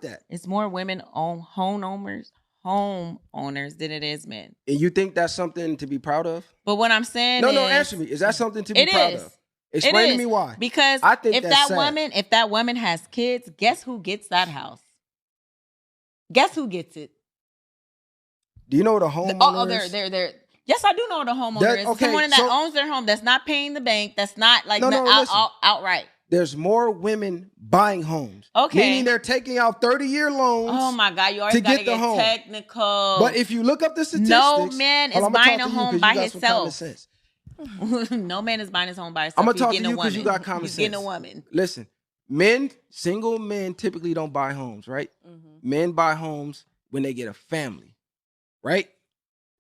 that. It's more women own homeowners than it is men. And you think that's something to be proud of? But what I'm saying No, is, answer me. Is that something to be proud of? Explain to me why. Because I think if that woman has kids, guess who gets that house? Guess who gets it? Do you know what a homeowner is? They're. Yes, I do know what a homeowner is. Okay, someone that owns their home, that's not paying the bank, that's not like outright. There's more women buying homes. Okay. Meaning they're taking out 30-year loans. Oh my God, you always got to get technical. But if you look up the statistics. No man is buying a home by himself. No man is buying his home by himself. I'm going to talk to you because you got common sense. He's getting a woman. Listen, single men typically don't buy homes, right? Mm-hmm. Men buy homes when they get a family, right?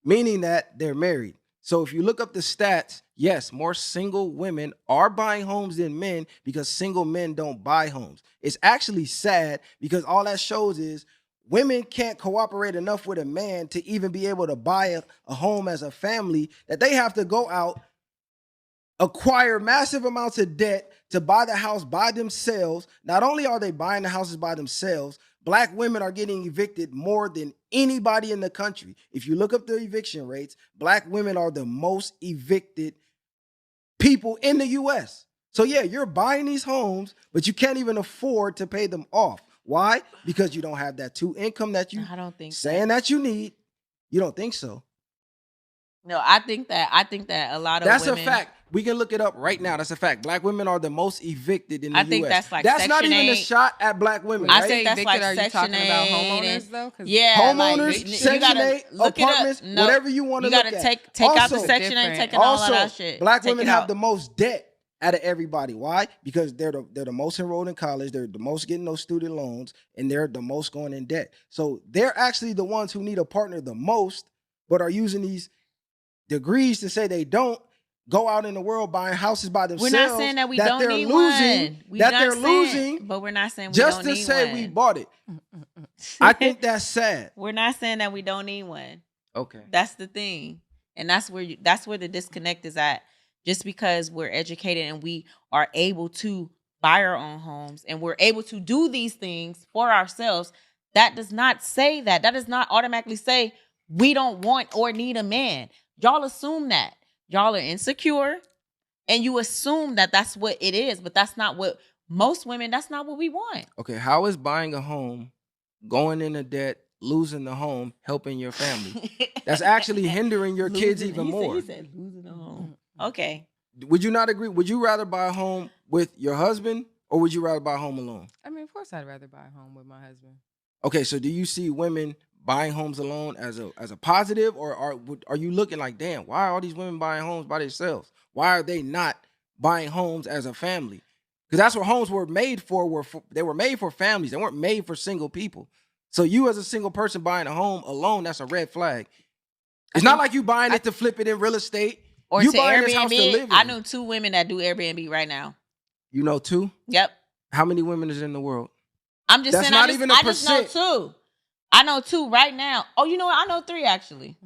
Meaning that they're married. So if you look up the stats, yes, more single women are buying homes than men because single men don't buy homes. It's actually sad because all that shows is women can't cooperate enough with a man to even be able to buy a home as a family, that they have to go out, acquire massive amounts of debt to buy the house by themselves. Not only are they buying the houses by themselves, Black women are getting evicted more than anybody in the country. If you look up the eviction rates, Black women are the most evicted people in the U.S. So yeah, you're buying these homes, but you can't even afford to pay them off. Why? Because you don't have that income that you that you need. You don't think so? No, I think that a lot of that's women, a fact. We can look it up right now. That's a fact. Black women are the most evicted in the U.S. I think that's like that's Section not even 8. a shot at Black women. I right? think that's like are you Section talking 8 about homeowners though? Yeah, homeowners, like, Section 8, apartments, whatever you want to look at. You gotta take out the Section 8, taking all of that shit. Black women have the most debt out of everybody. Why? Because they're the most enrolled in college. They're the most getting those student loans, and they're the most going in debt. So they're actually the ones who need a partner the most, but are using these degrees to say they don't go out in the world buying houses by themselves. We're not saying that we don't need one. They're losing, but we're not saying we don't need one. Just to say we bought it. I think that's sad. We're not saying that we don't need one. Okay. That's the thing. And that's where the disconnect is at. Just because we're educated and we are able to buy our own homes and we're able to do these things for ourselves, that does not say that. That does not automatically say we don't want or need a man. Y'all assume that. Y'all are insecure and you assume that that's what it is, but that's not what most women, that's not what we want. Okay, how is buying a home, going into debt, losing the home, helping your family? That's actually hindering your kids even more. He said losing the home. Okay. Would you not agree? Would you rather buy a home with your husband or would you rather buy a home alone? I mean, of course I'd rather buy a home with my husband. Okay, so do you see women buying homes alone as a positive, or are you looking like, damn, why are all these women buying homes by themselves? Why are they not buying homes as a family? Because that's what homes were made for. They were made for families. They weren't made for single people. So you as a single person buying a home alone, that's a red flag. It's not like you buying it to flip it in real estate. Or you to buying Airbnb. This house to live in. I know 2 women that do Airbnb right now. You know 2? Yep. How many women is in the world? I'm just saying. Not even a percent. I just know 2. I know 2 right now. Oh, you know what? I know 3 actually.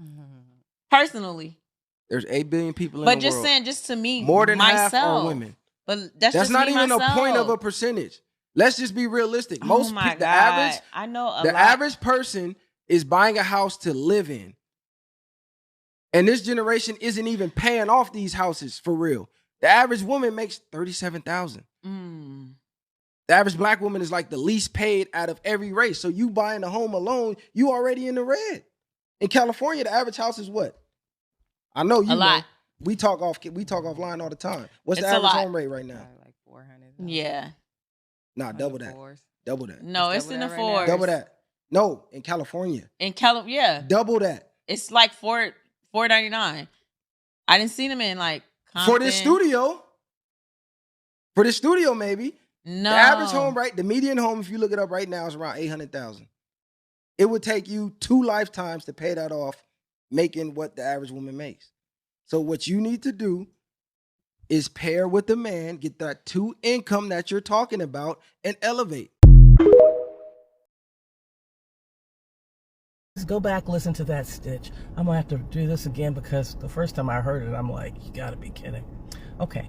Personally. There's 8 billion people in the world. But just saying, just to me, more than myself, half are women. But that's just not me, even myself. a point of a percentage. Let's just be realistic. Most people, the average, I know the average person is buying a house to live in. And this generation isn't even paying off these houses for real. The average woman makes $37,000. The average Black woman is like the least paid out of every race. So you buying a home alone, you already in the red. In California, the average house is what? I know you know. Lot. We talk offline all the time. What's the average home rate right now? Like 400. Yeah. Nah, double that. Double that. No, it's in the 4s. Double that. No, in California. Yeah. Double that. It's like $499. I didn't see them in like Compton. For this studio, maybe. No. The average home, right? The median home, if you look it up right now, is around $800,000. It would take you 2 lifetimes to pay that off, making what the average woman makes. So what you need to do is pair with the man, get that 2 income that you're talking about, and elevate. Just go back, listen to that stitch. I'm gonna have to do this again because the first time I heard it, I'm like, you gotta be kidding. Okay,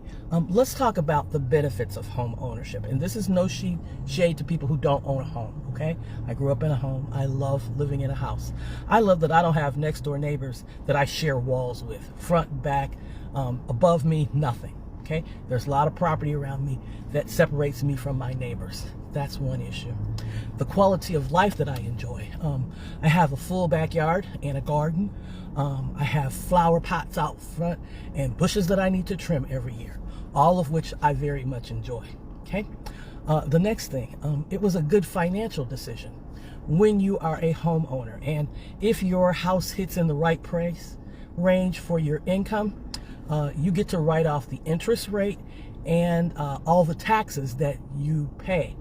let's talk about the benefits of home ownership. And this is no shade to people who don't own a home, okay? I grew up in a home. I love living in a house. I love that I don't have next door neighbors that I share walls with, front, back, above me, nothing, okay? There's a lot of property around me that separates me from my neighbors. That's one issue. The quality of life that I enjoy. I have a full backyard and a garden. I have flower pots out front and bushes that I need to trim every year, all of which I very much enjoy. Okay. The next thing, it was a good financial decision when you are a homeowner. And if your house hits in the right price range for your income, you get to write off the interest rate and all the taxes that you pay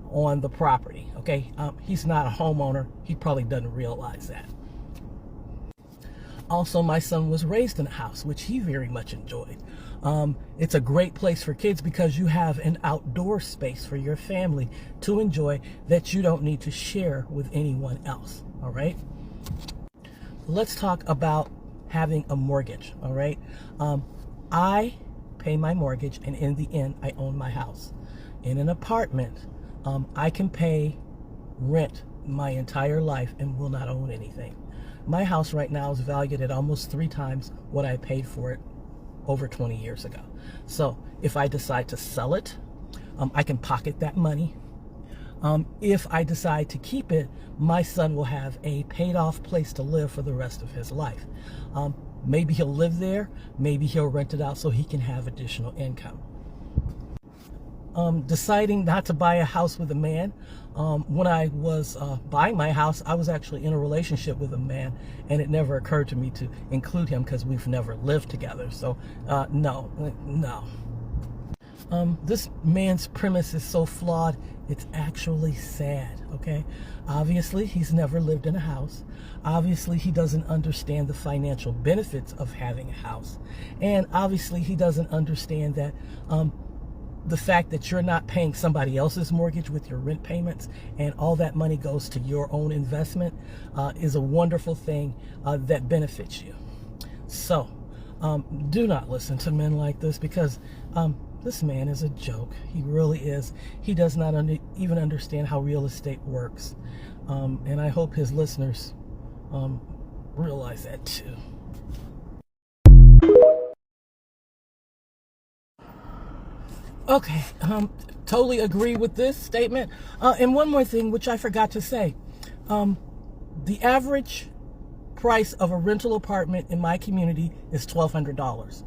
on the property. Okay. He's not a homeowner. He probably doesn't realize that. Also, my son was raised in a house, which he very much enjoyed. It's a great place for kids because you have an outdoor space for your family to enjoy that you don't need to share with anyone else. All right. Let's talk about having a mortgage. All right. I pay my mortgage, and in the end, I own my house. In an apartment, I can pay rent my entire life and will not own anything. My house right now is valued at almost 3 times what I paid for it over 20 years ago. So if I decide to sell it, I can pocket that money. If I decide to keep it, my son will have a paid off place to live for the rest of his life. Maybe he'll live there, maybe he'll rent it out so he can have additional income. Deciding not to buy a house with a man. When I was buying my house, I was actually in a relationship with a man, and it never occurred to me to include him because we've never lived together. So no. This man's premise is so flawed, it's actually sad, okay? Obviously, he's never lived in a house. Obviously, he doesn't understand the financial benefits of having a house. And obviously, he doesn't understand that the fact that you're not paying somebody else's mortgage with your rent payments and all that money goes to your own investment is a wonderful thing that benefits you. So do not listen to men like this because this man is a joke. He really is. He does not even understand how real estate works. And I hope his listeners realize that too. Okay, totally agree with this statement. And one more thing, which I forgot to say. The average price of a rental apartment in my community is $1,200.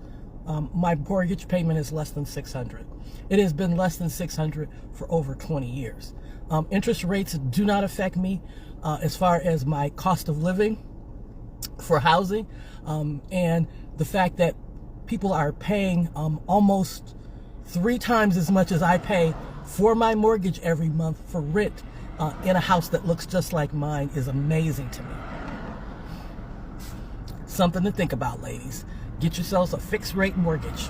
My mortgage payment is less than $600. It has been less than $600 for over 20 years. Interest rates do not affect me as far as my cost of living for housing. And the fact that people are paying almost 3 times as much as I pay for my mortgage every month for rent in a house that looks just like mine is amazing to me. Something to think about, ladies. Get yourselves a fixed rate mortgage.